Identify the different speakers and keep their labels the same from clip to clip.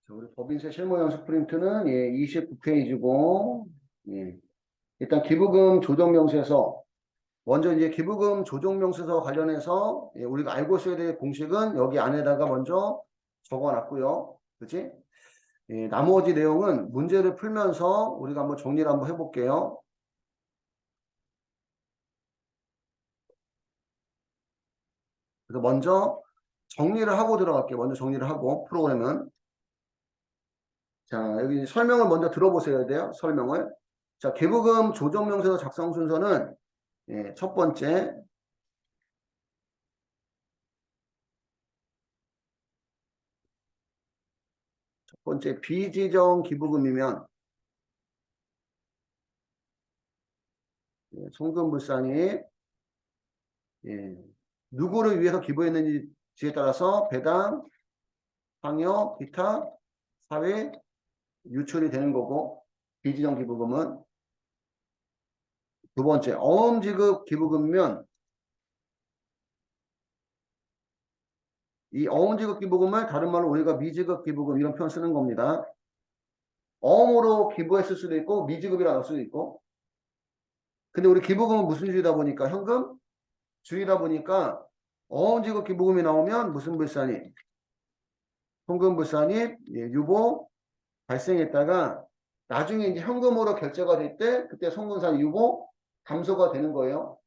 Speaker 1: 자, 우리 법인세 실무 영수 프린트는 29페이지고, 일단 기부금 조정명세서, 먼저 이제 기부금 조정명세서 관련해서 우리가 알고 있어야 될 공식은 여기 안에다가 먼저 적어놨고요. 그치? 나머지 내용은 문제를 풀면서 우리가 한번 정리를 한번 해볼게요. 그래서 먼저 정리를 하고 들어갈게요. 먼저 정리를 하고, 프로그램은. 자, 여기 설명을 먼저 들어보셔야 돼요. 설명을. 자, 기부금 조정명세서 작성 순서는 첫 번째, 비지정 기부금이면 송금불산이 누구를 위해서 기부했는지에 따라서 배당, 상여, 기타, 사회 유출이 되는 거고, 비지정 기부금은 두 번째 어음지급 기부금이면 이 어음지급 기부금을 다른 말로 우리가 미지급 기부금 이런 표현 쓰는 겁니다. 어음으로 기부했을 수도 있고 미지급이라 할 수도 있고, 근데 우리 기부금은 무슨 주의다 보니까 현금 주의다 보니까 어음지급 기부금이 나오면 무슨 불산이 송금불산이 유보 발생했다가 나중에 이제 현금으로 결제가 될 때 그때 송금산 유보 감소가 되는 거예요.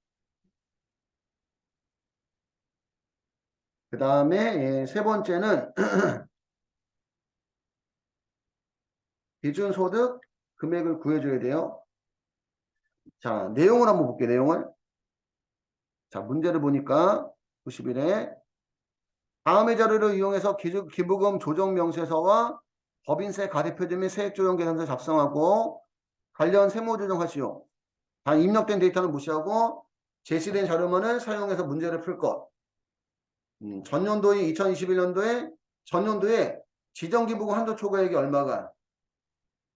Speaker 1: 그 다음에 세 번째는 기준소득 금액을 구해줘야 돼요. 자, 내용을 한번 볼게요. 내용을. 자, 문제를 보니까 91에 다음의 자료를 이용해서 기부금 조정명세서와 법인세 가대표제 및 세액조정계산서 작성하고 관련 세무조정하시오. 단 입력된 데이터는 무시하고 제시된 자료만을 사용해서 문제를 풀 것. 전년도인 2021년도에 전년도에 지정기부금 한도 초과액이 얼마가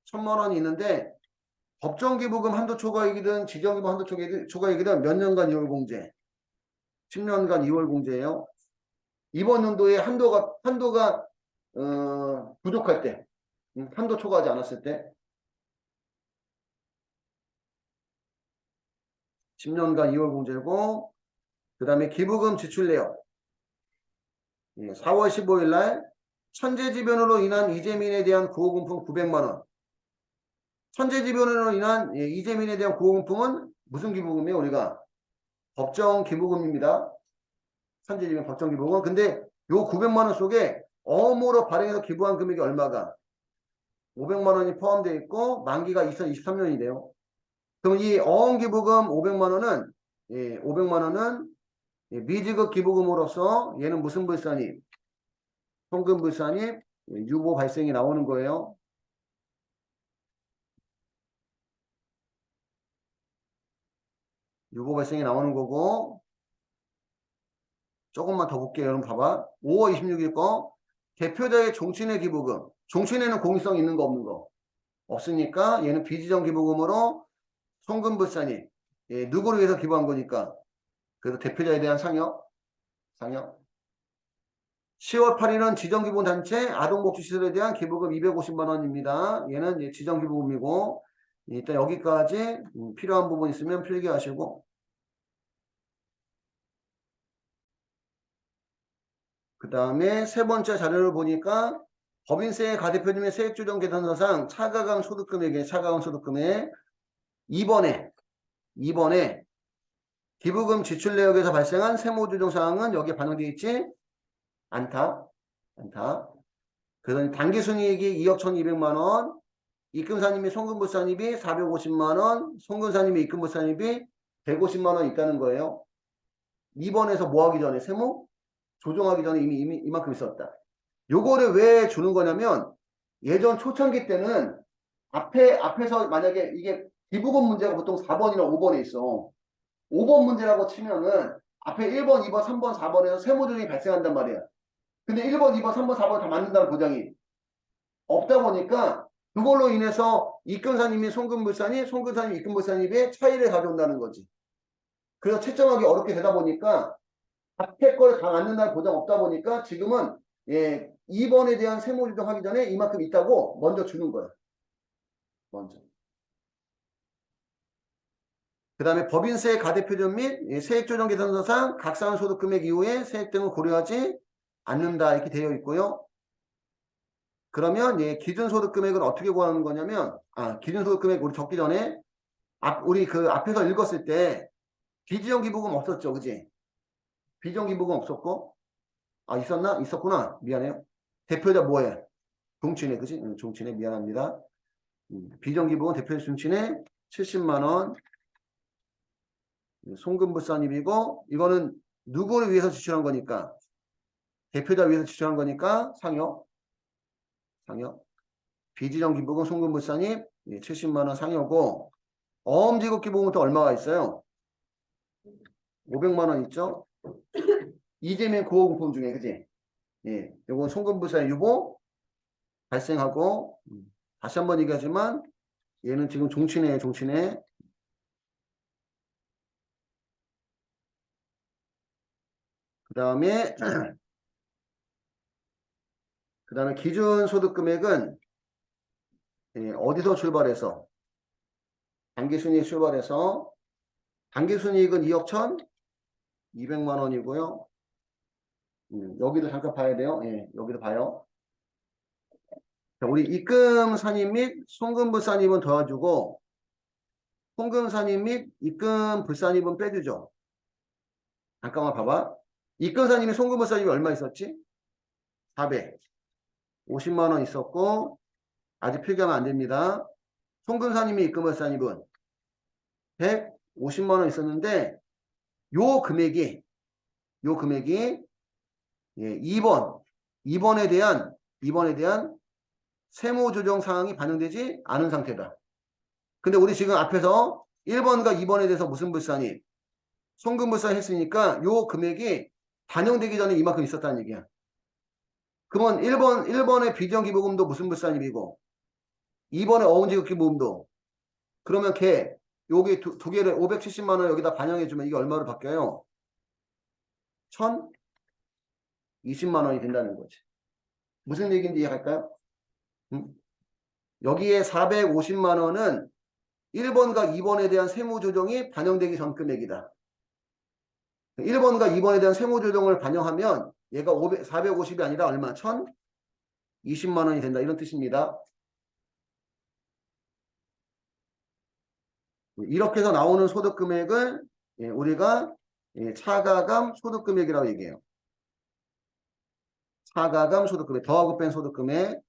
Speaker 1: 1,000만 원이 있는데 법정기부금 한도 초과액이든 지정기부금 한도 초과액이든 몇 년간 2월 공제 10년간 2월 공제예요. 이번 연도에 한도가 부족할 때 한도 초과하지 않았을 때 10년간 2월 공제고, 그 다음에 기부금 지출 내역 4월 15일 날 천재지변으로 인한 이재민에 대한 구호금품 900만 원. 천재지변으로 인한 이재민에 대한 구호금품은 무슨 기부금이에요? 우리가 법정 기부금입니다. 천재지변 법정 기부금. 근데 요 900만 원 속에 어음으로 발행해서 기부한 금액이 얼마가 500만 원이 포함되어 있고 만기가 2023년이네요. 그럼 이 어음 기부금 500만 원은 500만 원은 미지급 기부금으로서 얘는 무슨 불산이 송금 불산이 유보 발생이 나오는 거예요. 유보 발생이 나오는 거고, 조금만 더 볼게요. 여러분 봐봐. 5월 26일 거 대표자의 종친회 기부금. 종친회는 공익성 있는 거 없는 거? 없으니까 얘는 비지정 기부금으로 송금 불산이 누구를 위해서 기부한 거니까 그래서 대표자에 대한 상여 10월 8일은 지정기부단체 아동복지시설에 대한 기부금 250만 원입니다. 얘는 지정기부금이고 일단 여기까지 필요한 부분 있으면 필기하시고, 그 다음에 세 번째 자료를 보니까 법인세 가대표님의 세액조정계산서상 차가감 소득금액에 차가감 소득금액 2번에 기부금 지출 내역에서 발생한 세무조정사항은 여기에 반영되어 있지 않다. 그래서 당기순이익이 2억 1,200만 원, 입금사님이 송금부산입이 450만 원, 송금사님이 입금부산입이 150만 원 있다는 거예요. 2번에서 뭐 하기 전에 세무 조정하기 전에 이미 이만큼 있었다. 요거를 왜 주는 거냐면 예전 초창기 때는 앞에서 만약에 이게 기부금 문제가 보통 4번이나 5번에 있어. 5번 문제라고 치면은 앞에 1번, 2번, 3번, 4번에서 세무조정이 발생한단 말이야. 근데 1번, 2번, 3번, 4번 다 맞는다는 보장이 없다 보니까 그걸로 인해서 입금사님이 송금불산이, 송금사님이 입금불산입의 차이를 가져온다는 거지. 그래서 채점하기 어렵게 되다 보니까 앞에 걸 다 맞는다는 보장 없다 보니까 지금은 예, 2번에 대한 세무 조정하기 전에 이만큼 있다고 먼저 주는 거예요. 먼저. 그 다음에 법인세 가대표준 및 세액조정계산서상 각상소득금액 이후에 세액 등을 고려하지 않는다 이렇게 되어 있고요. 그러면 예, 기준소득금액은 어떻게 구하는 거냐면 기준소득금액 우리 적기 전에 우리 그 앞에서 읽었을 때 비지정기부금 없었죠, 그지? 비정기부금 없었고 있었나? 있었구나. 미안해요. 대표자 뭐해? 종친회, 그지? 종친회 미안합니다. 비정기부금 대표자 종친회 70만 원. 송금부산입이고 이거는 누구를 위해서 지출한 거니까 대표자 위해서 지출한 거니까 상여 비지정기부금 송금부산입 70만 원 상여고 어음지급기부금부터 얼마가 있어요? 500만 원 있죠? 이재명 고액금품 중에 그지? 예, 요건 송금부산 유보 발생하고 다시 한번 얘기하지만 얘는 지금 종친회에 종친회. 그 다음에 기준소득금액은 어디서 출발해서 단기순이익 출발해서 단기순이익은 2억 1,200만 원이고요. 여기도 잠깐 봐야 돼요. 예, 여기도 봐요. 자, 우리 입금산입 및 송금불산입은 더해주고 송금산입 및 입금불산입은 빼주죠. 잠깐만 봐봐. 입금산입 및 송금불산입이 얼마 있었지? 450만 원 있었고 아직 필기하면 안 됩니다. 송금산입 및 입금불산입은 150만 원 있었는데 요 금액이 예, 2번에 대한 세무조정 사항이 반영되지 않은 상태다. 근데 우리 지금 앞에서 1번과 2번에 대해서 무슨 불산이 송금불산 했으니까 요 금액이 반영되기 전에 이만큼 있었다는 얘기야. 그러면 1번의 비정기부금도 무슨 불산입이고 2번의 어음지급기부금도 그러면 여기 두 개를 570만 원 여기다 반영해주면 이게 얼마로 바뀌어요? 1,020만 원이 된다는 거지. 무슨 얘기인지 이해할까요? 여기에 450만 원은 1번과 2번에 대한 세무조정이 반영되기 전 금액이다. 1번과 2번에 대한 세무조정을 반영하면 얘가 450이 아니라 얼마? 1,020만 원이 된다. 이런 뜻입니다. 이렇게 해서 나오는 소득금액을 우리가 차가감 소득금액이라고 얘기해요. 차가감 소득금액, 더하고 뺀 소득금액.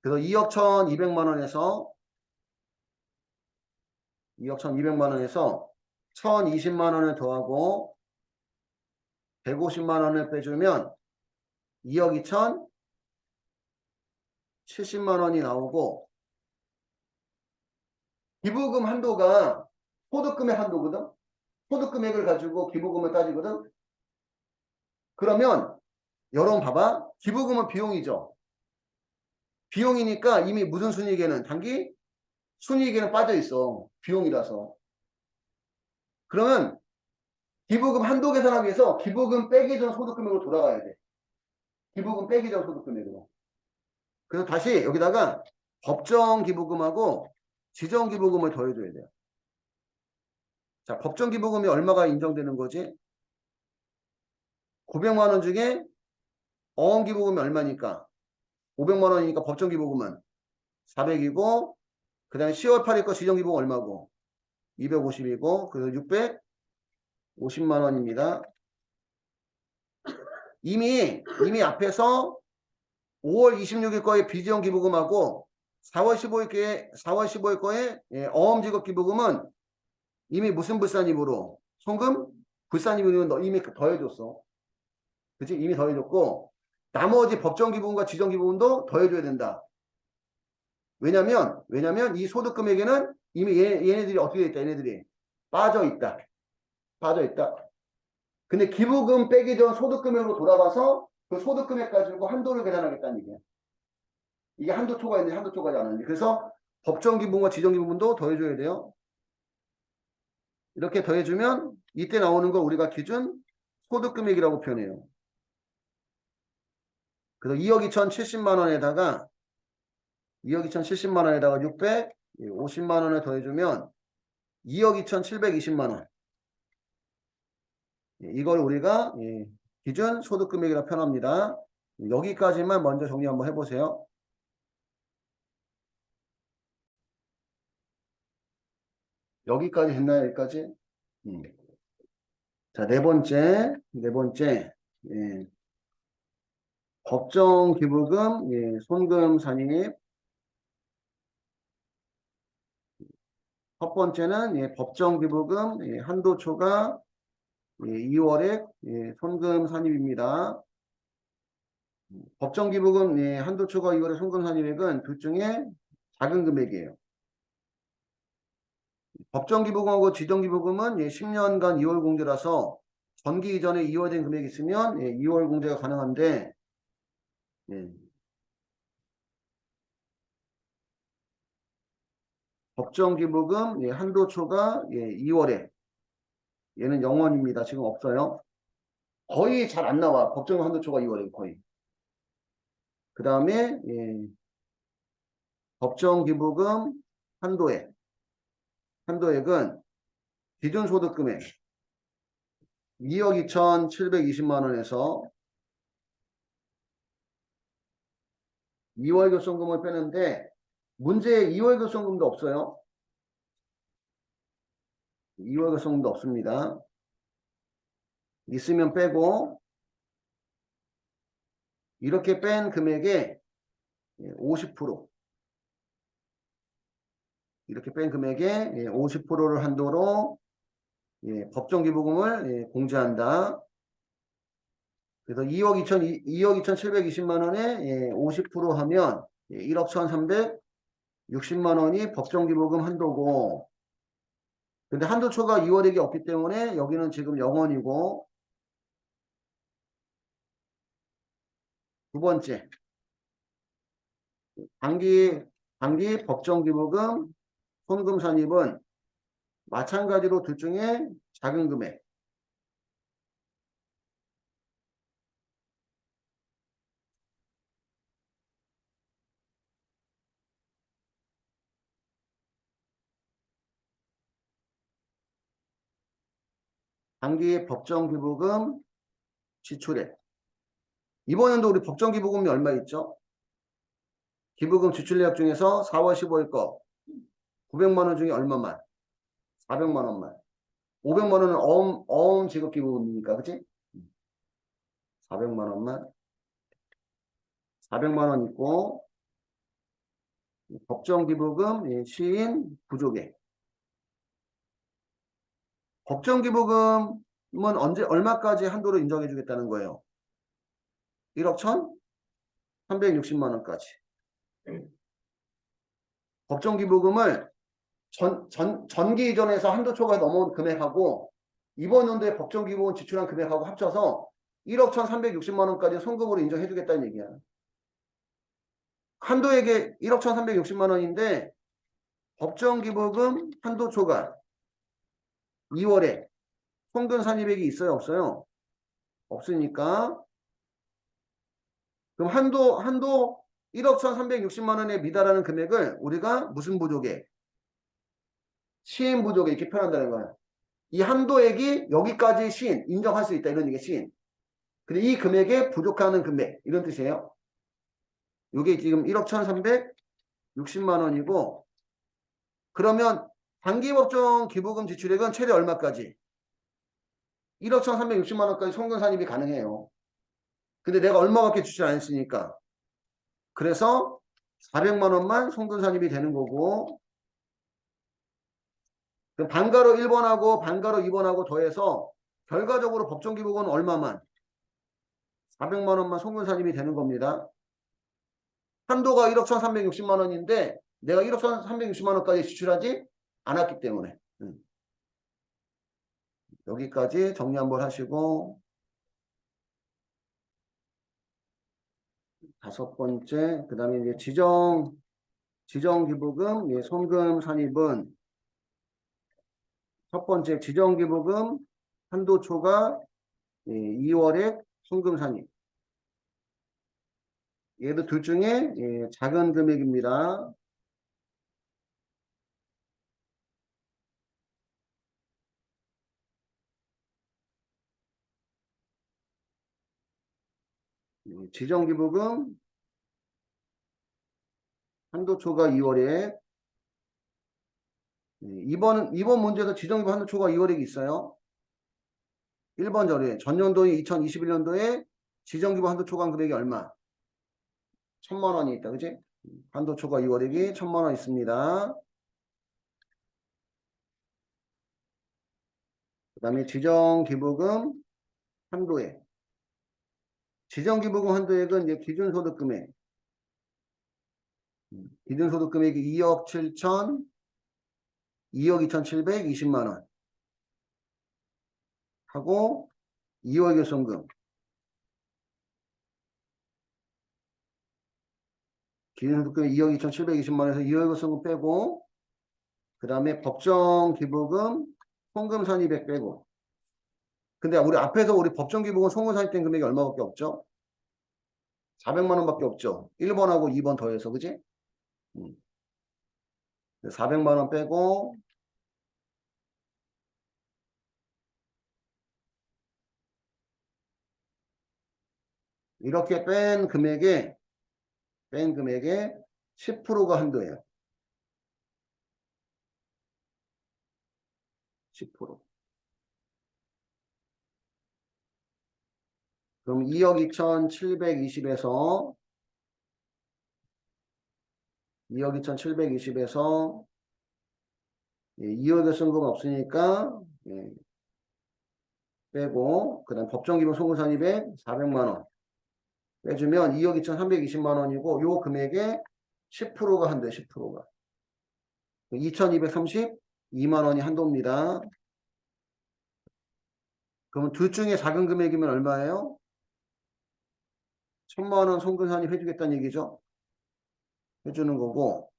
Speaker 1: 그래서 2억 1,200만 원에서 1,020만 원을 더하고 150만 원을 빼주면 2억 2,070만 원이 나오고 기부금 한도가 소득금액 한도거든. 소득금액을 가지고 기부금을 따지거든. 그러면 여러분 봐봐. 기부금은 비용이죠. 비용이니까 이미 무슨 순이익에는 단기 순이익에는 빠져 있어. 비용이라서. 그러면 기부금 한도 계산하기 위해서 기부금 빼기 전 소득금액으로 돌아가야 돼. 기부금 빼기 전 소득금액으로. 그래서 다시 여기다가 법정 기부금하고 지정 기부금을 더해줘야 돼요. 자, 법정 기부금이 얼마가 인정되는 거지? 900만 원 중에 어음 기부금이 얼마니까? 500만 원이니까 법정 기부금은 400이고 그 다음에 10월 8일 거 지정 기부금 얼마고? 250이고 그래서 650만 원입니다. 이미 앞에서 5월 26일 거에 비지정 기부금하고 4월 15일 거에 어음지급 기부금은 이미 무슨 불산입으로? 송금? 불산입으로 이미 더해줬어. 그치? 이미 더해줬고 나머지 법정 기부금과 지정 기부금도 더해줘야 된다. 왜냐면 이 소득금액에는 이미 얘네들이 어떻게 돼 있다. 얘네들이 빠져있다. 근데 기부금 빼기 전 소득금액으로 돌아가서 그 소득금액 가지고 한도를 계산하겠다는 얘기야. 이게 한도 초과인데 한도 초과지 않았는데. 그래서 법정 기부금과 지정 기부금도 더해줘야 돼요. 이렇게 더해주면 이때 나오는 거 우리가 기준 소득금액이라고 표현해요. 그래서 2억 2,070만 원에다가 2억 2,070만 원에다가 650만 원을 더해주면 2억 2,720만 원. 이걸 우리가 기준 소득금액이라 표현합니다. 여기까지만 먼저 정리 한번 해보세요. 여기까지 됐나요? 여기까지? 자, 네 번째, 법정 기부금, 손금 산입. 첫 번째는 법정 기부금 한도 초과 2월액 손금 산입입니다. 법정 기부금 한도 초과 2월의 손금 산입액은 둘 중에 작은 금액이에요. 법정 기부금하고 지정 기부금은 10년간 2월 공제라서 전기 이전에 2월 된 금액이 있으면 2월 공제가 가능한데 법정 기부금 한도 초과 2월에 얘는 0원입니다. 지금 없어요. 거의 잘 안 나와. 법정 한도 초과 2월에 거의. 그 다음에 법정 기부금 한도액은 기준 소득금액 2억 2,720만 원에서 2월 교통금을 빼는데 문제에 2월 교통금도 없어요. 2월 교통금도 없습니다. 있으면 빼고 이렇게 뺀 금액의 50% 이렇게 뺀 금액의 50%를 한도로 법정 기부금을 공제한다. 그래서 2억 2,720만 원에 50% 하면 1억 1,360만 원이 법정 기부금 한도고, 근데 한도 초과 2월액이 없기 때문에 여기는 지금 0원이고, 두 번째, 단기 법정 기부금 손금 산입은 마찬가지로 둘 중에 작은 금액. 단기 법정 기부금 지출액. 이번에도 우리 법정 기부금이 얼마 있죠? 기부금 지출 내역 중에서 4월 15일 거 900만 원 중에 얼마만? 400만 원만. 500만 원은 어음 지급 기부금이니까, 그치? 400만 원만. 400만 원 있고, 법정 기부금, 시인 부족액. 법정 기부금은 얼마까지 한도로 인정해 주겠다는 거예요? 1억 1,360만 원까지. 법정 기부금을 전기 이전에서 한도 초과 넘어온 금액하고, 이번 연도에 법정 기부금 지출한 금액하고 합쳐서 1억 1,360만 원까지 송금으로 인정해 주겠다는 얘기야. 한도액에 1억 1,360만 원인데 법정 기부금 한도 초과 2월에 송금 산입액이 있어요, 없어요? 없으니까 그럼 한도 1억 1,360만 원에 미달하는 금액을 우리가 무슨 부족액? 시인 부족액 이렇게 표현한다는 거야. 이 한도액이 여기까지 시인 인정할 수 있다 이런 얘기 시인. 근데 이 금액에 부족하는 금액 이런 뜻이에요. 이게 지금 1억 1,360만 원이고 그러면 단기법정 기부금 지출액은 최대 얼마까지? 1억 1,360만 원까지 송금 산입이 가능해요. 근데 내가 얼마밖에 지출 안 했으니까. 그래서 400만 원만 송금 산입이 되는 거고 그럼 반가로 1번하고 반가로 2번하고 더해서 결과적으로 법정 기부금은 얼마만? 400만 원만 송금 산입이 되는 겁니다. 한도가 1억 1,360만 원인데 내가 1억 1,360만 원까지 지출하지 않았기 때문에 여기까지 정리 한번 하시고 다섯 번째 그 다음에 이제 지정 기부금 송금 산입은 첫 번째 지정 기부금 한도 초과 2월액 송금 산입 얘도 둘 중에 예, 작은 금액입니다. 지정기부금 한도초가 2월에 이번 문제에서 지정기부 한도초가 2월액이 있어요. 1번 자료에 전년도인 2021년도에 지정기부 한도초과 금액이 얼마? 1,000만 원이 있다. 그지? 한도초과 2월액이 1,000만 원 있습니다. 그 다음에 지정기부금 한도액. 지정기부금 한도액은 이제 기준소득금액. 기준소득금액이 2억 7천, 2억 2,720만 원 하고 2월 결손금. 기준소득금액 2억 2,720만 원에서 2월 결손금 빼고 그 다음에 법정기부금 송금산입액 빼고. 근데 우리 앞에서 우리 법정기부금 송금산입된 금액이 얼마밖에 없죠? 400만 원밖에 없죠. 1번하고 2번 더해서 그지? 400만 원 빼고 이렇게 뺀 금액의 10%가 한도예요. 10%. 그럼 2억 2,720에서 2억 2,720에서 2억의 순금 없으니까 예, 빼고 그다음 법정기본 송금산입액 400만 원 빼주면 2억 2,320만 원이고 요 금액의 10%가 한도예요. 10%가 2,232만 원이 한도입니다. 그러면 둘 중에 작은 금액이면 얼마예요? 1,000만 원 송금산입 해주겠다는 얘기죠. 해주는 거고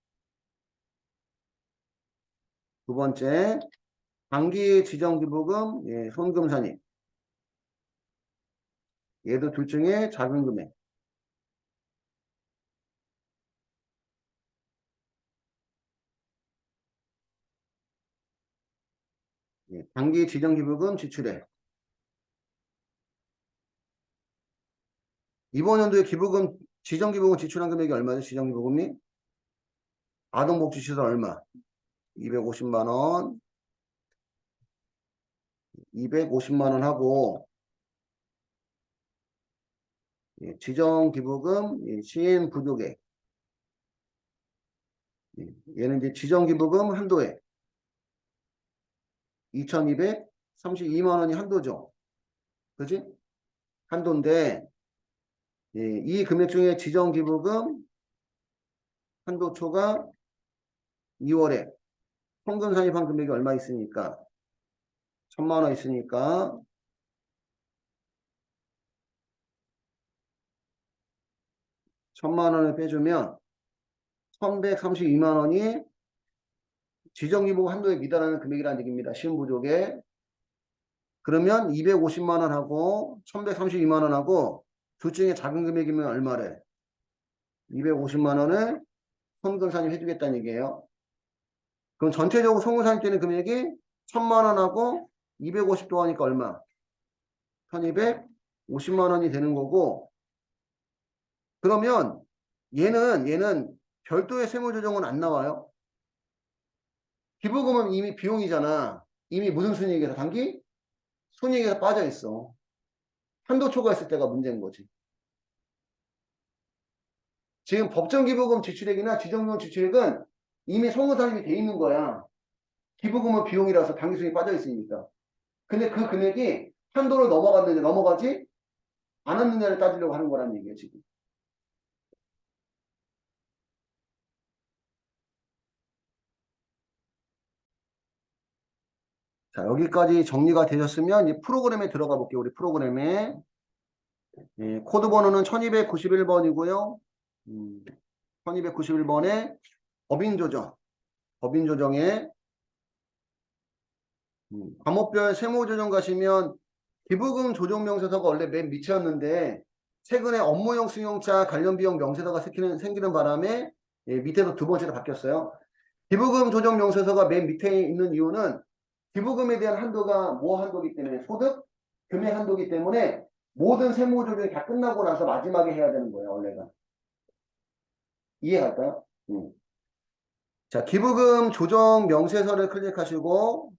Speaker 1: 두 번째 단기 지정기부금 예, 손금산입 얘도 둘 중에 작은 금액 예, 단기 지정기부금 지출액 이번 연도에 기부금 지정기부금 지출한 금액이 얼마죠? 지정기부금이 아동복지시설 얼마? 250만 원 250만 원 하고 예, 지정기부금 예, 시행부족액 예, 얘는 이제 지정기부금 한도액 2,232만 원이 한도죠. 그지? 한도인데 예, 이 금액 중에 지정기부금 한도초가 2월에 현금 산입한 금액이 얼마 있으니까 1,000만 원 있으니까 1,000만 원을 빼주면 1,132만 원이 지정기부금 한도에 미달하는 금액이라는 얘기입니다. 시험부족에. 그러면 250만 원하고 1,132만 원하고 둘 중에 작은 금액이면 얼마래? 250만 원을 송금산입 해주겠다는 얘기예요. 그럼 전체적으로 송금산입 되는 금액이 1,000만 원하고 250 더하니까 얼마? 1,250만 원이 되는 거고 그러면 얘는 별도의 세무조정은 안 나와요. 기부금은 이미 비용이잖아. 이미 무슨 순이익에서 단기 순이익에서 빠져 있어. 한도 초과했을 때가 문제인 거지. 지금 법정 기부금 지출액이나 지정기금 지출액은 이미 송금산입이 돼 있는 거야. 기부금은 비용이라서 단기 순이익이 빠져 있으니까. 근데 그 금액이 한도를 넘어갔는지 넘어가지 않았느냐를 따지려고 하는 거라는 얘기예요, 지금. 자, 여기까지 정리가 되셨으면 이제 프로그램에 들어가 볼게요. 우리 프로그램에. 예, 코드 번호는 1291번이고요. 1291번에 법인 조정. 법인 조정에 과목별 세무 조정 가시면 기부금 조정 명세서가 원래 맨 밑이었는데 최근에 업무용 승용차 관련 비용 명세서가 생기는 바람에 밑에서 두 번째로 바뀌었어요. 기부금 조정 명세서가 맨 밑에 있는 이유는 기부금에 대한 한도가 뭐 한도기 때문에 소득 금액 한도기 때문에 모든 세무 조정이 다 끝나고 나서 마지막에 해야 되는 거예요. 원래가. 이해갈까요? 자, 기부금 조정 명세서를 클릭하시고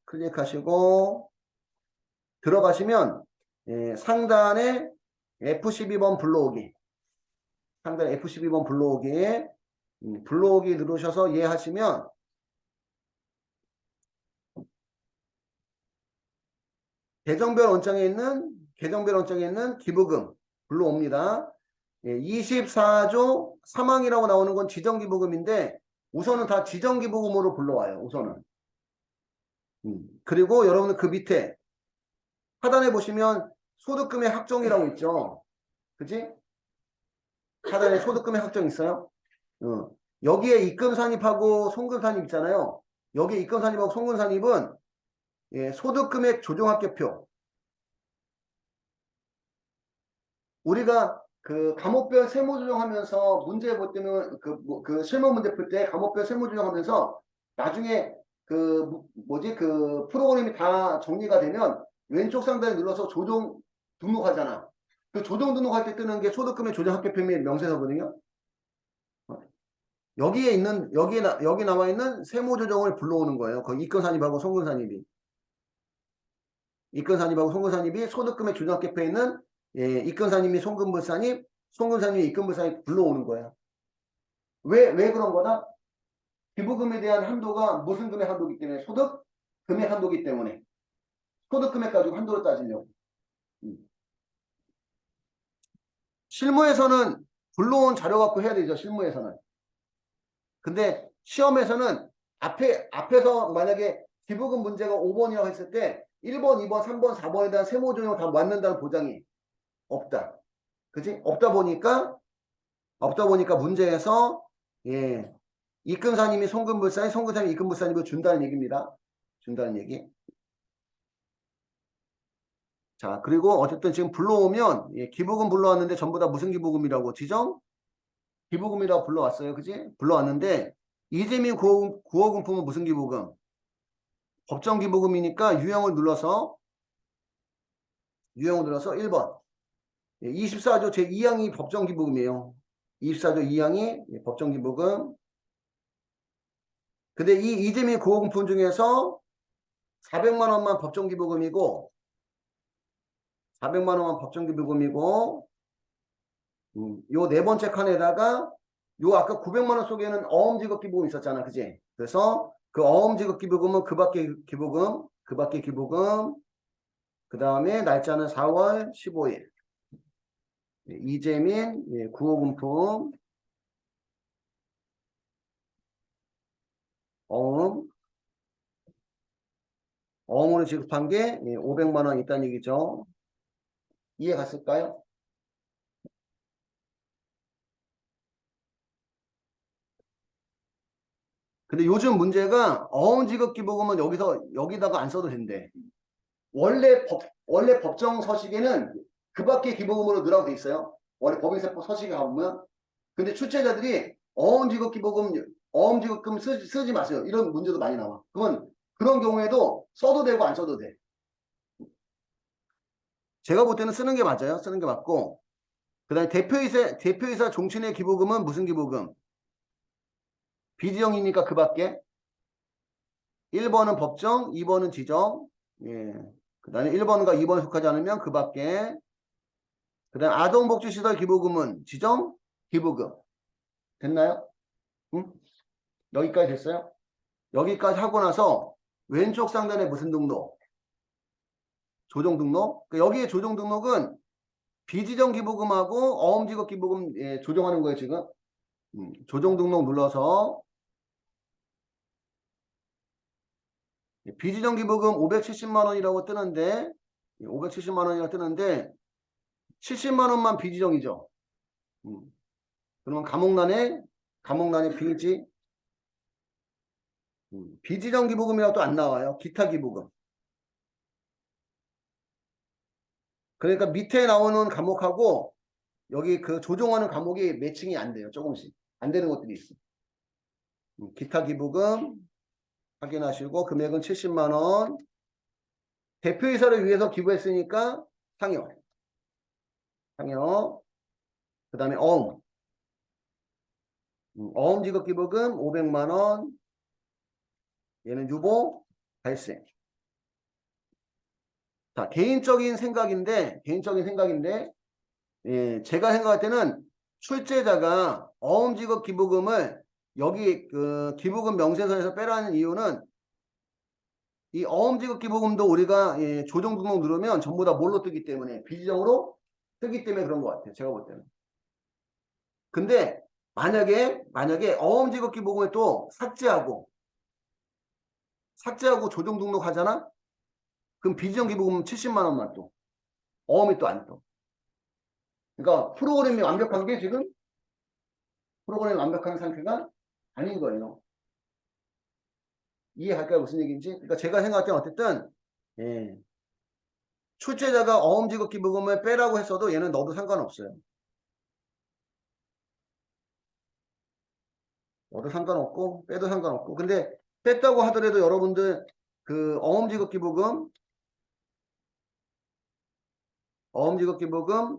Speaker 1: 클릭하시고 들어가시면 상단에 F12번 불러오기 상단에 F12번 불러오기에 불러오기 누르셔서 이해하시면 계정별 원장에 있는 기부금 불러옵니다. 24조 사망이라고 나오는 건 지정기부금인데 우선은 다 지정기부금으로 불러와요. 우선은. 그리고 여러분은 그 밑에 하단에 보시면 소득금의 확정이라고 있죠. 그치? 하단에 소득금의 확정 있어요. 여기에 입금산입하고 송금산입 있잖아요. 여기에 입금산입하고 송금산입은 소득금액 조정합계표. 우리가 그 과목별 세무조정하면서 문제 볼 때는 그 실무 문제 풀 때 과목별 세무조정하면서 나중에 그 뭐지 그 프로그램이 다 정리가 되면 왼쪽 상단에 눌러서 조정 등록하잖아. 그 조정 등록할 때 뜨는 게 소득금의 조정합계표 및 명세서거든요. 여기 나와 있는 세무조정을 불러오는 거예요. 거기 입금산입하고 송금산입이. 입금산입하고 송금산입이 소득금의 조정합계표에 있는 입금산입이 송금불산입, 송금산입이 입금불산입 불러오는 거예요. 왜 그런 거다? 기부금에 대한 한도가 무슨 금액 한도기 때문에 소득 금액 한도기 때문에 소득 금액 가지고 한도를 따지려고. 실무에서는 불러온 자료 갖고 해야 되죠. 실무에서는. 근데 시험에서는 앞에서 만약에 기부금 문제가 5번이라고 했을 때 1번, 2번, 3번, 4번에 대한 세무조정을 다 맞는다는 보장이 없다. 그지? 없다 보니까 문제에서 입금사님이 송금불사에 송금사님이 입금불사님을 준다는 얘기입니다. 준다는 얘기. 자, 그리고 어쨌든 지금 불러오면 기부금 불러왔는데 전부 다 무슨 기부금이라고 지정? 기부금이라고 불러왔어요. 그지? 불러왔는데 이재민 구호금품은 무슨 기부금? 법정 기부금이니까 유형을 눌러서 1번. 24조 제2항이 법정 기부금이에요. 24조 2항이 법정 기부금. 근데 이 이재민 구호금품 중에서 400만 원만 법정 기부금이고 400만 원만 법정 기부금이고 요 네 번째 칸에다가 요 아까 900만 원 속에는 어음지급 기부금 있었잖아. 그지? 그래서 그 어음지급 기부금은 그 밖에 기부금 그 다음에 날짜는 4월 15일 이재민 구호금품 어음으로 지급한 게 500만 원 있다는 얘기죠. 이해 갔을까요? 근데 요즘 문제가 어음지급 기부금은 여기다가 안 써도 된대. 원래 법정 서식에는 그 밖에 기부금으로 넣으라고 돼 있어요. 원래 법인세법 서식에 가보면. 근데 출제자들이 어음지급금 쓰지 마세요. 이런 문제도 많이 나와. 그런 경우에도 써도 되고 안 써도 돼. 제가 볼 때는 쓰는 게 맞아요. 쓰는 게 맞고. 그 다음에 대표이사 종친의 기부금은 무슨 기부금? 비지정이니까 그 밖에. 1번은 법정, 2번은 지정. 그 다음에 1번과 2번에 속하지 않으면 그 밖에. 그 다음에 아동복지시설 기부금은 지정, 기부금. 됐나요? 응? 여기까지 됐어요? 여기까지 하고 나서 왼쪽 상단에 무슨 등록? 조정 등록? 여기에 조정 등록은 비지정 기부금하고 어음지급 기부금 조정하는 거예요, 지금. 조정 등록 눌러서 비지정 기부금 570만 원이라고 뜨는데 570만 원이라고 뜨는데 70만 원만 비지정이죠. 그러면 감옥란에 비지정 기부금이라고 또 안 나와요. 기타 기부금. 그러니까 밑에 나오는 과목하고 여기 그 조정하는 과목이 매칭이 안 돼요. 조금씩. 안 되는 것들이 있어. 기타 기부금 확인하시고 금액은 70만 원. 대표이사를 위해서 기부했으니까 상여. 상여. 그 다음에 어음. 어음 지급 기부금 500만 원. 얘는 유보 발생. 자, 개인적인 생각인데 예, 제가 생각할 때는 출제자가 어음 지급 기부금을 여기 그 기부금 명세서에서 빼라는 이유는 이 어음 지급 기부금도 우리가 예, 조정 등록 누르면 전부 다 뭘로 뜨기 때문에 비지정으로 뜨기 때문에 그런 것 같아요. 제가 볼 때는. 근데 만약에 어음 지급 기부금을 또 삭제하고 조정 등록하잖아? 그럼 비지정 기부금 70만 원만 또 어음이 또 안 떠. 그러니까 프로그램이 완벽한 게 지금 프로그램이 완벽한 상태가 아닌 거예요. 이해할까요? 무슨 얘기인지? 그러니까 제가 생각할 때는 어쨌든 예, 출제자가 어음 지급 기부금을 빼라고 했어도 얘는 넣어도 상관없어요. 넣어도 상관없고 빼도 상관없고 근데 뺐다고 하더라도 여러분들 그 어음 지급 기부금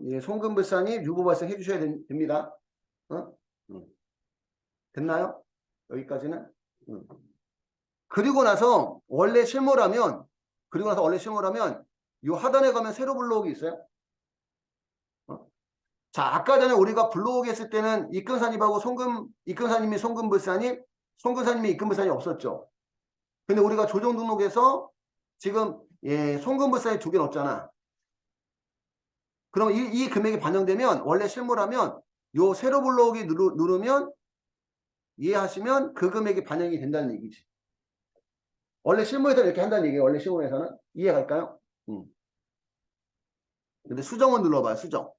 Speaker 1: 예, 송금불산이 유보 발생해 주셔야 됩니다. 어? 됐나요? 여기까지는? 응. 그리고 나서 원래 실무라면 요 하단에 가면 세로 블록이 있어요. 어? 자, 아까 전에 우리가 블록 했을 때는 입금산입하고 입금산임이 송금산임이 입금불산이 없었죠. 근데 우리가 조정 등록해서 지금 예, 송금불산이 두 개 넣었잖아. 그럼 이 금액이 반영되면 원래 실무라면 요 세로 블록이 누르면 이해하시면 그 금액이 반영이 된다는 얘기지. 원래 실무에서는 이렇게 한다는 얘기예요. 원래 실무에서는. 이해갈까요? 근데 수정을 눌러봐요. 수정.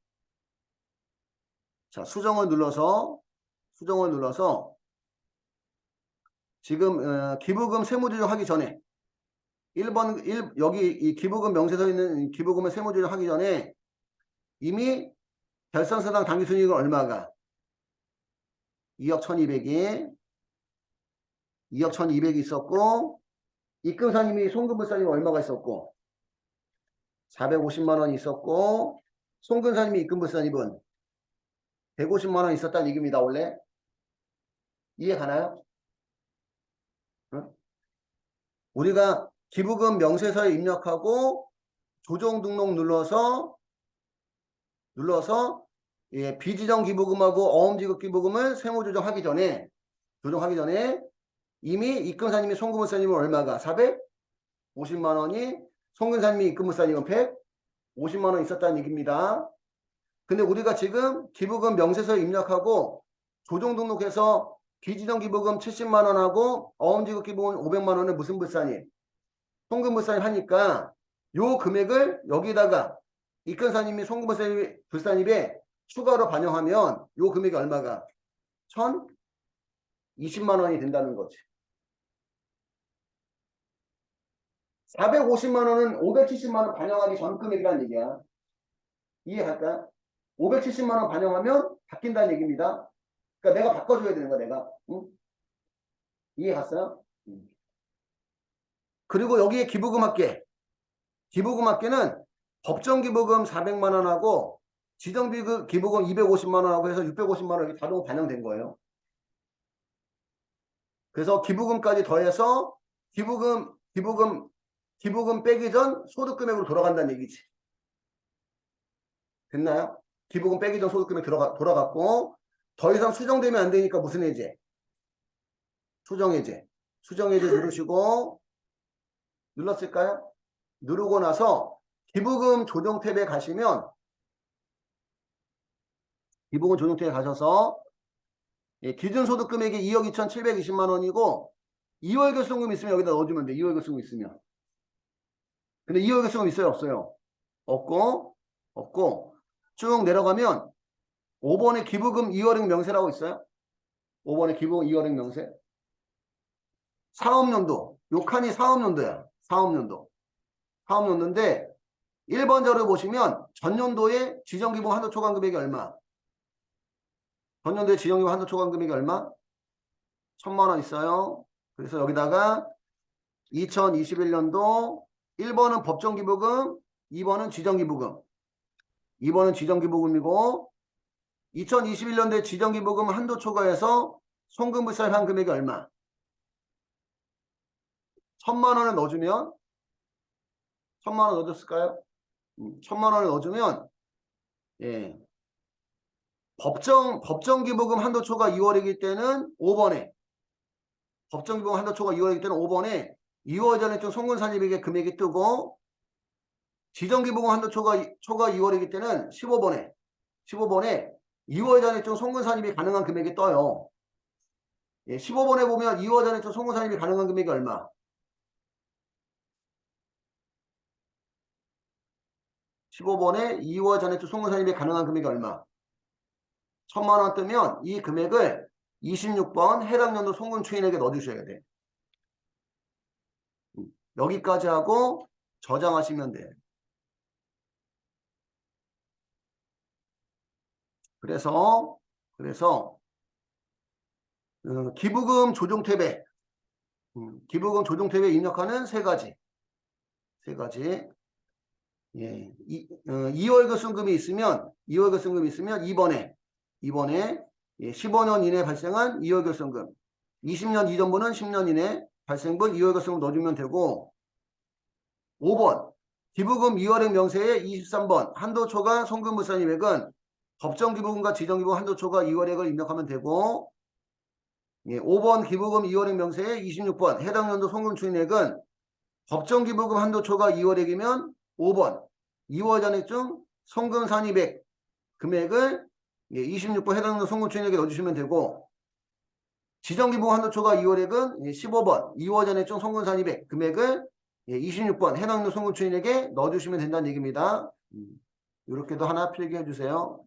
Speaker 1: 자, 수정을 눌러서 지금 기부금 세무조정 하기 전에 1번 여기 이 기부금 명세서에 있는 기부금의 세무조정 하기 전에 이미 결산서당 당기순이익은 얼마가 2억 1200이 있었고 입금사님이 송금불사님이 얼마가 있었고 450만 원이 있었고 송금사님이 입금불사님은 150만 원 있었다는 얘기입니다. 원래 이해 가나요? 응? 우리가 기부금 명세서에 입력하고 조정 등록 눌러서 예, 비지정 기부금하고 어음 지급 기부금을 세무 조정하기 전에 이미 입금사님이 송금물사님은 얼마가 450만 원이 송금사님이 입금물사님은 150만 원 있었다는 얘기입니다. 근데 우리가 지금 기부금 명세서에 입력하고 조정 등록해서 비지정 기부금 70만 원하고 어음 지급 기부금 500만 원은 무슨 불산이 송금불산이 하니까 요 금액을 여기다가 입금사님이 송금불산입에 추가로 반영하면 요 금액이 얼마가 1,020만 원이 된다는 거지. 450만 원은 570만 원 반영하기 전 금액이라는 얘기야. 이해할까? 570만 원 반영하면 바뀐다는 얘기입니다. 그러니까 내가 바꿔줘야 되는 거야, 내가. 응? 이해 갔어요? 그리고 여기에 기부금 합계는 법정 기부금 400만 원하고 지정 기부금 250만 원하고 해서 650만 원 이렇게 자동 반영된 거예요. 그래서 기부금까지 더해서 기부금 빼기 전 소득 금액으로 돌아간다는 얘기지. 됐나요? 기부금 빼기 전 소득 금액 돌아갔고 더 이상 수정되면 안 되니까 무슨 해제? 수정해제 누르시고 눌렀을까요? 누르고 나서 기부금 조정 탭에 가시면 기부금 조정 탭에 가셔서 예, 기준소득 금액이 2억 2,720만 원이고 2월 결손금 있으면 여기다 넣어주면 돼. 2월 결손금 있으면. 근데 2월 결손금 있어요? 없어요? 없고 쭉 내려가면 5번에 기부금 2월행 명세라고 있어요. 5번에 기부금 2월행 명세. 사업연도. 요 칸이 사업연도야. 사업연도인데 1번 자료 보시면 전년도에 지정기본 한도 초과 금액이 얼마? 전년도에 지정기본 한도 초과 금액이 얼마? 1,000만 원 있어요. 그래서 여기다가 2021년도 1번은 법정기부금, 2번은 지정기부금. 2번은 지정기부금이고 2021년도에 지정기부금 한도 초과해서 송금불사한 금액이 얼마? 1,000만 원을 넣어주면 1,000만 원 넣어줬을까요? 1,000만 원을 넣어주면 예. 법정기부금 한도 초과 2월이기 때는 5번에 법정기부금 한도 초과 2월이기 때는 5번에 2월 전에 좀 송금산입액의 금액이 뜨고 지정기부금 한도 초과 2월이기 때는 15번에 2월 전에 좀 송금산입이 가능한 금액이 떠요. 예, 15번에 보면 2월 전에 좀 송금산입이 가능한 금액이 얼마? 15번에 2월 전에 좀 송금산입이 가능한 금액이 얼마? 1,000만 원 뜨면 이 금액을 26번 해당 연도 송금 추인에게 넣어주셔야 돼. 여기까지 하고 저장하시면 돼. 그래서 기부금 조정 탭에 기부금 조정 탭에 입력하는 세 가지. 예. 2월 결손금이 있으면 2번에 예, 15년 이내 발생한 2월 결손금, 20년 이전분은 10년 이내 발생분 2월 결손금 넣어주면 되고 5번 기부금 2월액 명세의 23번 한도 초과 송금물산입액은 법정기부금과 지정기부금 한도 초과 2월액을 입력하면 되고 예, 5번 기부금 2월액 명세의 26번 해당 연도 송금 추인액은 법정기부금 한도 초과 2월액이면 5번 2월 잔액중 송금 산입액 금액을 26번 해당 연도 송금 추인액에 넣어주시면 되고 지정기부금 한도 초과 2월액은 15번 2월 잔액중 송금 산입액 금액을 26번 해당 연도 송금 추인액에 넣어주시면 된다는 얘기입니다. 이렇게도 하나 필기해 주세요.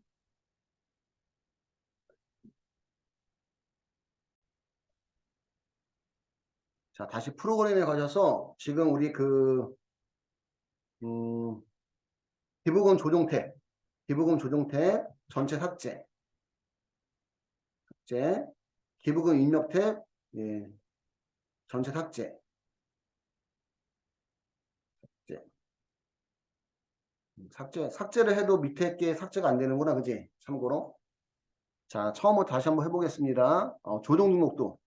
Speaker 1: 자, 다시 프로그램에 가셔서 지금 우리 기부금 조정 탭 전체 삭제 기부금 입력 탭 예, 전체 삭제를 해도 밑에 게 삭제가 안 되는구나, 그지? 참고로. 자, 처음으로 다시 한번 해보겠습니다. 조정 등록도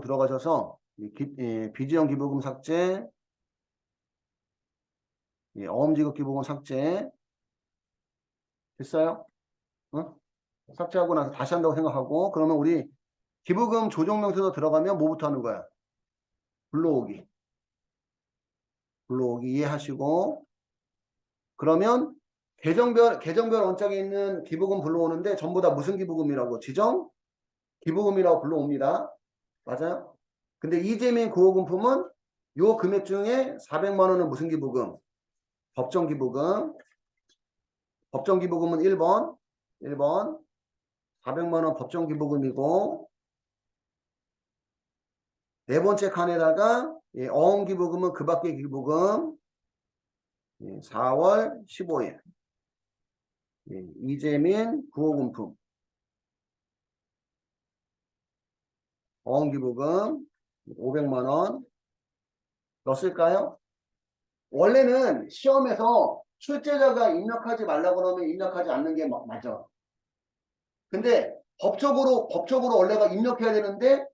Speaker 1: 들어가셔서 비지정 기부금 삭제, 어음지급 기부금 삭제 됐어요? 어? 삭제하고 나서 다시 한다고 생각하고 그러면 우리 기부금 조정 명세서 들어가면 뭐부터 하는 거야? 불러오기 이해하시고 그러면 계정별 원장에 있는 기부금 불러오는데 전부 다 무슨 기부금이라고? 지정 기부금이라고 불러옵니다. 맞아요? 근데 이재민 구호금품은 요 금액 중에 400만 원은 무슨 기부금? 법정기부금. 법정기부금은 1번 400만 원 법정기부금이고 네 번째 칸에다가 어음기부금은 그 밖의 기부금 4월 15일 이재민 구호금품 어음기부금 500만 원 넣었을까요? 원래는 시험에서 출제자가 입력하지 말라고 그러면 입력하지 않는 게 맞아. 근데 법적으로 원래가 입력해야 되는데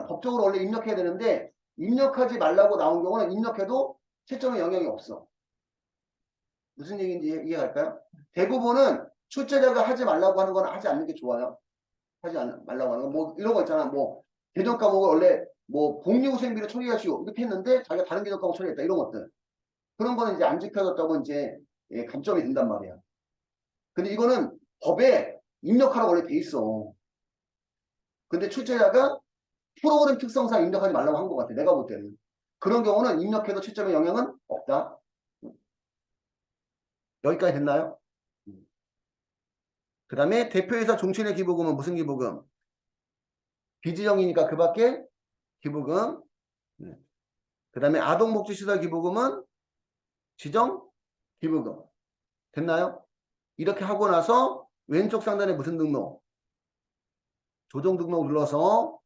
Speaker 1: 법적으로 원래 입력해야 되는데 입력하지 말라고 나온 경우는 입력해도 채점에 영향이 없어. 무슨 얘기인지 이해할까요? 대부분은 출제자가 하지 말라고 하는 건 하지 않는 게 좋아요. 말라고 하는 거. 뭐 이런 거 있잖아. 뭐 개정 과목을 원래 뭐 복리후생비를 처리하시오 이렇게 했는데 자기가 다른 개정 과목 처리했다 이런 것들. 그런 거는 이제 안 지켜졌다고 이제 감점이 된단 말이야. 근데 이거는 법에 입력하라고 원래 돼 있어. 근데 출제자가 프로그램 특성상 입력하지 말라고 한 것 같아. 내가 볼 때는. 그런 경우는 입력해도 채점에 영향은 없다. 여기까지 됐나요? 그 다음에 대표이사 종친의 기부금은 무슨 기부금? 비지정이니까 그 밖에 기부금. 그 다음에 아동복지시설 기부금은 지정 기부금. 됐나요? 이렇게 하고 나서 왼쪽 상단에 무슨 등록? 조정 등록 눌러서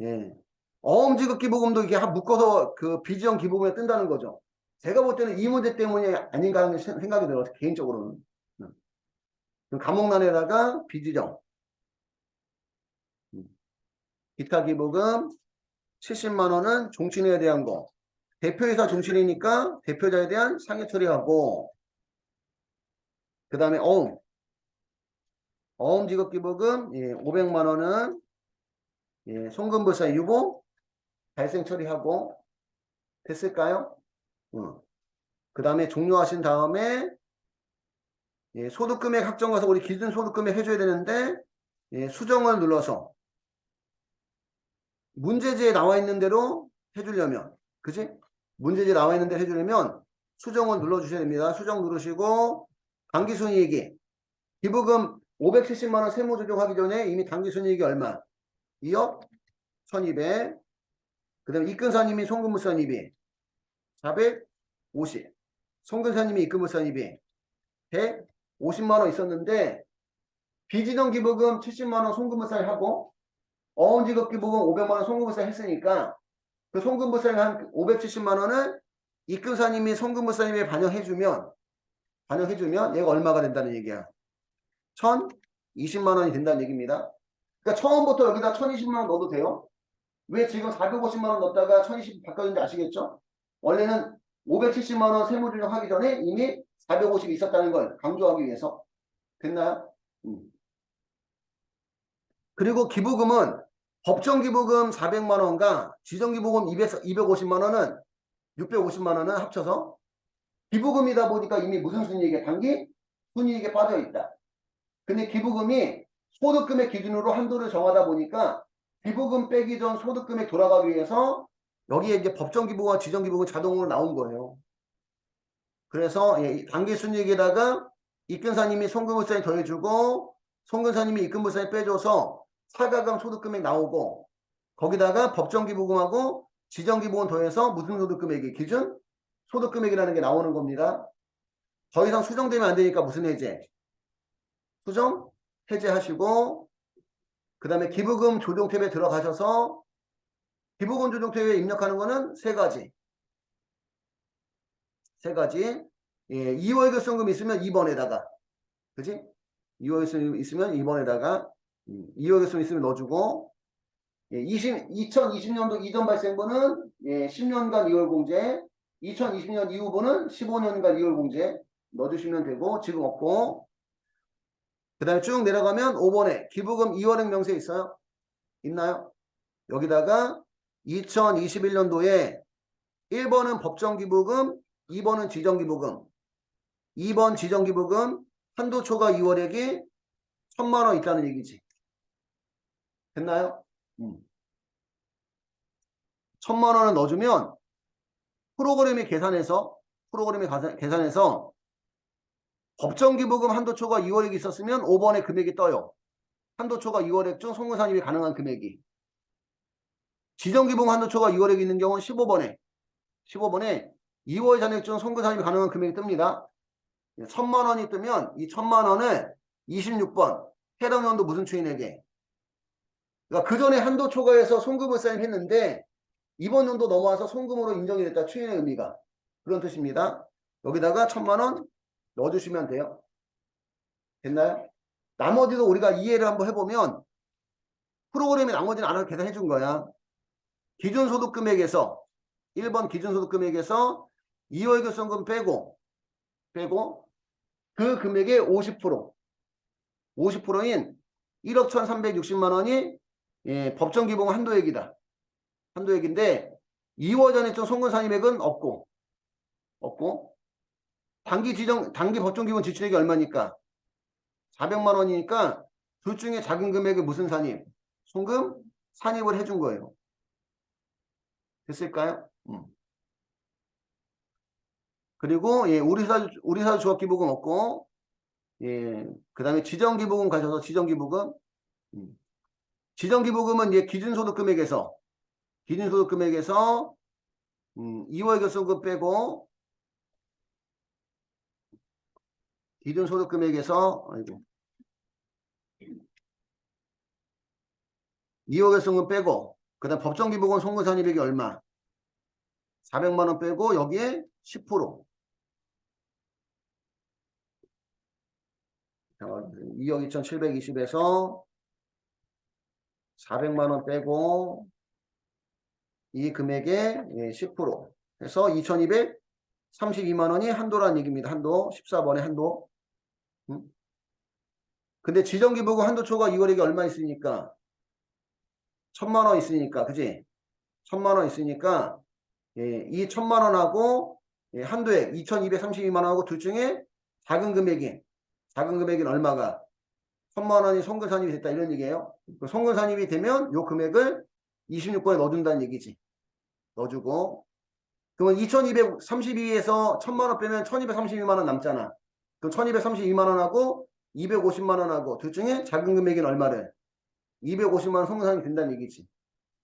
Speaker 1: 예. 어음지급 기부금도 이게 묶어서 그 비지정 기부금에 뜬다는 거죠. 제가 볼 때는 이 문제 때문이 아닌가 하는 생각이 들어요. 개인적으로는. 감옥란에다가 비지정. 기타 기부금 70만 원은 종친회에 대한 거. 대표이사 종친이니까 대표자에 대한 상해 처리하고 그 다음에 어음지급 기부금 500만 원은 송금불사 유보 발생 처리하고 됐을까요? 그 다음에 종료하신 다음에 소득금액 확정 가서 우리 기준 소득금액 해줘야 되는데 수정을 눌러서 문제지에 나와 있는 대로 해주려면 그지? 문제지에 나와 있는 대로 해주려면 수정을 눌러주셔야 됩니다. 수정 누르시고 당기순이익이 기부금 570만 원 세무 조정하기 전에 이미 당기순이익이 얼마? 2억 1200. 그 다음에 이근사님이 송금물산입이 450. 송근사님이 입금물산입이 150만 원 있었는데 비지정 기부금 70만 원 송금물산 하고 어음지급 기부금 500만 원 송금물산 했으니까 그 송금물산 한 570만 원을 입금사님이 송금물산입에 반영해주면 얘가 얼마가 된다는 얘기야. 1020만 원이 된다는 얘기입니다. 그러니까 처음부터 여기다 1020만 원 넣어도 돼요. 왜 지금 450만 원 넣었다가 1020 바꿔준지 아시겠죠? 원래는 570만 원 세무조정 하기 전에 이미 450이 있었다는 걸 강조하기 위해서. 됐나요? 그리고 기부금은 법정기부금 400만 원과 지정기부금 250만 원은 650만 원은 합쳐서 기부금이다 보니까 이미 무슨 순이익에 단기 순이익에 빠져 있다. 근데 기부금이 소득금액 기준으로 한도를 정하다 보니까 기부금 빼기 전 소득금액 돌아가기 위해서 여기에 이제 법정기부금과 지정기부금 자동으로 나온 거예요. 그래서 단기 순이익에다가 입금사님이 송금물산이 더해주고 송금사님이 입금물산이 빼줘서 사가금 소득금액 나오고 거기다가 법정기부금하고 지정기부금 더해서 무슨 소득금액이 기준 소득금액이라는 게 나오는 겁니다. 더 이상 수정되면 안 되니까 무슨 해제? 수정 해제하시고 그 다음에 기부금 조정 탭에 들어가셔서 기부금 조정 탭에 입력하는 거는 세 가지. 예, 2월 결손금 있으면 2번에다가 그지? 2월 결손금 있으면 2번에다가 2월 결손금 있으면 넣어주고 2020년도 이전 발생분은 10년간 2월 공제 2020년 이후분은 15년간 2월 공제 넣어주시면 되고 지금 없고 그 다음에 쭉 내려가면 5번에 기부금 2월행 명세 있어요? 있나요? 여기다가 2021년도에 1번은 법정기부금 2번은 지정기부금 2번 지정기부금 한도 초과 2월액이 1000만 원 있다는 얘기지. 됐나요? 1000만 원을 넣어주면 프로그램이 계산해서 법정기부금 한도초과 2월액이 있었으면 5번에 금액이 떠요. 한도초과 2월액 중 송금산입이 가능한 금액이. 지정기부금 한도초과 2월액이 있는 경우는 15번에 2월 잔액 중 송금산입이 가능한 금액이 뜹니다. 1000만 원이 뜨면 이 1000만 원을 26번 해당 연도 무슨 추인액에 그러니까 그 전에 한도 초과해서 송금을 사인했는데 이번 연도 넘어와서 송금으로 인정이 됐다. 추인의 의미가. 그런 뜻입니다. 여기다가 1000만 원 넣어주시면 돼요. 됐나요? 나머지도 우리가 이해를 한번 해보면 프로그램이 나머지는 알아서 계산해 준 거야. 기준소득금액에서 1번 기준소득금액에서 2월 결손금 빼고 그 금액의 50%인 1억 1360만 원이 법정기부금 한도액이다. 한도액인데 2월 전액 송금산입액은 없고 단기 법정기본 지출액이 얼마니까 400만 원이니까 둘 중에 작은 금액을 무슨 산입? 송금 산입을 해준 거예요. 됐을까요? 그리고 우리사주 조합기부금 없고 그 다음에 지정기부금 가셔서 지정기부금은 기준소득금액에서 2월 결손금 빼고 기준소득금액에서 아이고 2월 결손금 빼고 그다음 법정기부금 송금산입액이 얼마? 400만 원 빼고 여기에 10% 2억 2,720에서 400만 원 빼고 이 금액의 10% 해서 2,232만 원이 한도라는 얘기입니다. 한도 14번의 한도. 근데 지정기부금 한도초과 2월액이 얼마 있으니까 1,000만 원 있으니까 그지? 1,000만 원 있으니까 이 1,000만 원하고 한도액 2,232만 원하고 둘 중에 작은 금액인 얼마가 1,000만 원이 송금산입이 됐다 이런 얘기예요. 송금산입이 되면 요 금액을 26번에 넣어준다는 얘기지. 넣어주고 그러면 2,232에서 1,000만 원 빼면 1,232만 원 남잖아. 그럼 1,232만 원하고 250만 원하고 둘 중에 작은 금액인 얼마를 250만 원 송금산입이 된다는 얘기지.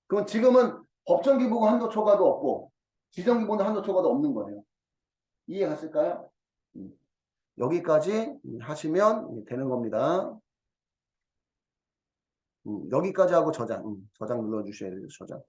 Speaker 1: 그럼 지금은 법정기부금 한도 초과도 없고 지정기부금 한도 초과도 없는 거예요. 이해 갔을까요? 여기까지 하시면 되는 겁니다. 여기까지 하고 저장 눌러주셔야 돼요. 저장.